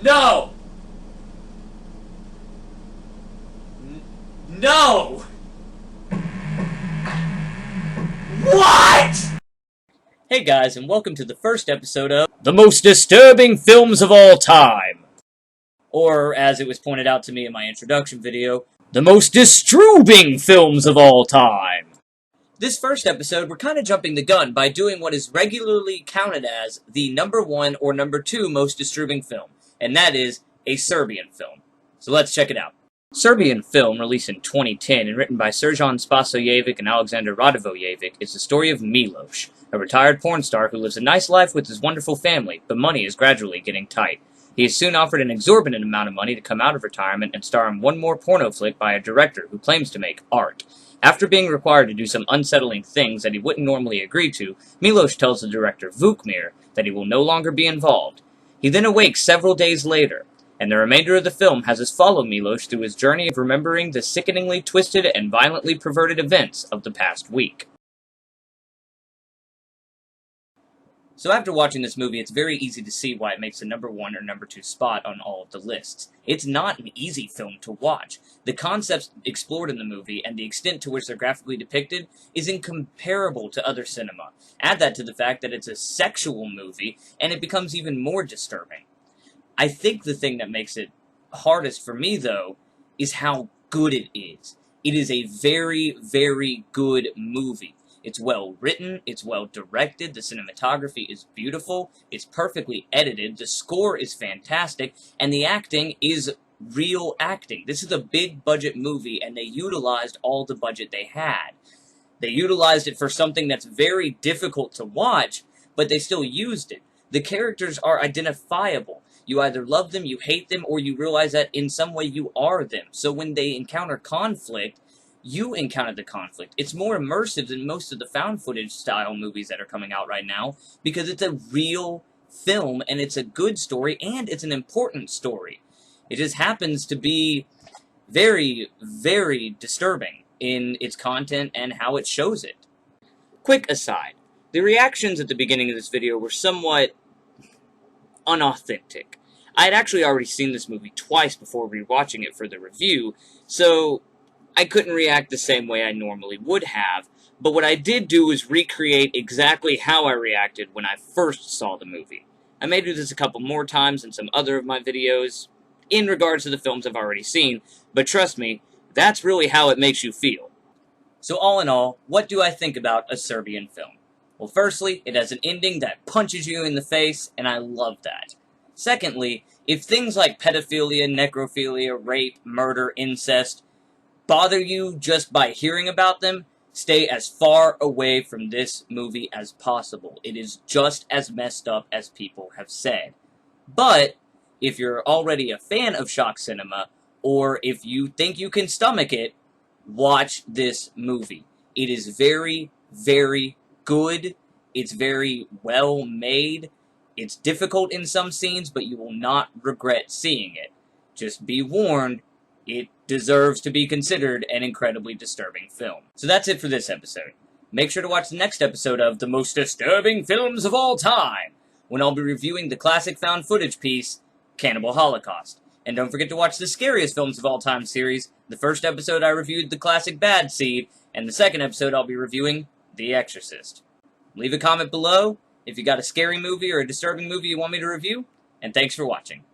No! No! What?! Hey guys, and welcome to the first episode of The Most Disturbing Films of All Time! Or, as it was pointed out to me in my introduction video, The Most Distrubing Films of All Time! This first episode, we're kind of jumping the gun by doing what is regularly counted as the #1 or #2 most disturbing film, and that is a Serbian film. So let's check it out. Serbian film, released in 2010 and written by Srđan Spasojevic and Aleksandar Radivojevic, is the story of Miloš, a retired porn star who lives a nice life with his wonderful family, but money is gradually getting tight. He is soon offered an exorbitant amount of money to come out of retirement and star in one more porno flick by a director who claims to make art. After being required to do some unsettling things that he wouldn't normally agree to, Miloš tells the director Vukmir that he will no longer be involved. He then awakes several days later, and the remainder of the film has us follow Miloš through his journey of remembering the sickeningly twisted and violently perverted events of the past week. So after watching this movie, it's very easy to see why it makes the #1 or #2 spot on all of the lists. It's not an easy film to watch. The concepts explored in the movie and the extent to which they're graphically depicted is incomparable to other cinema. Add that to the fact that it's a sexual movie, and it becomes even more disturbing. I think the thing that makes it hardest for me, though, is how good it is. It is a very, very good movie. It's well written, it's well directed, the cinematography is beautiful, it's perfectly edited, the score is fantastic, and the acting is real acting. This is a big budget movie, and they utilized all the budget they had. They utilized it for something that's very difficult to watch, but they still used it. The characters are identifiable. You either love them, you hate them, or you realize that in some way you are them. So when they encounter conflict, you encounter the conflict. It's more immersive than most of the found footage style movies that are coming out right now, because it's a real film, and it's a good story, and it's an important story. It just happens to be very, very disturbing in its content and how it shows it. Quick aside, the reactions at the beginning of this video were somewhat unauthentic. I had actually already seen this movie twice before rewatching it for the review, so I couldn't react the same way I normally would have, but what I did do is recreate exactly how I reacted when I first saw the movie. I may do this a couple more times in some other of my videos, in regards to the films I've already seen, but trust me, that's really how it makes you feel. So all in all, what do I think about a Serbian film? Well, firstly, it has an ending that punches you in the face, and I love that. Secondly, if things like pedophilia, necrophilia, rape, murder, incest bother you just by hearing about them, stay as far away from this movie as possible. It is just as messed up as people have said. But if you're already a fan of shock cinema, or if you think you can stomach it, watch this movie. It is very, very good. It's very well made. It's difficult in some scenes, but you will not regret seeing it. Just be warned, it deserves to be considered an incredibly disturbing film. So that's it for this episode. Make sure to watch the next episode of The Most Disturbing Films of All Time, when I'll be reviewing the classic found footage piece, Cannibal Holocaust. And don't forget to watch the Scariest Films of All Time series. The first episode I reviewed the classic Bad Seed, and the second episode I'll be reviewing The Exorcist. Leave a comment below if you got a scary movie or a disturbing movie you want me to review, and thanks for watching.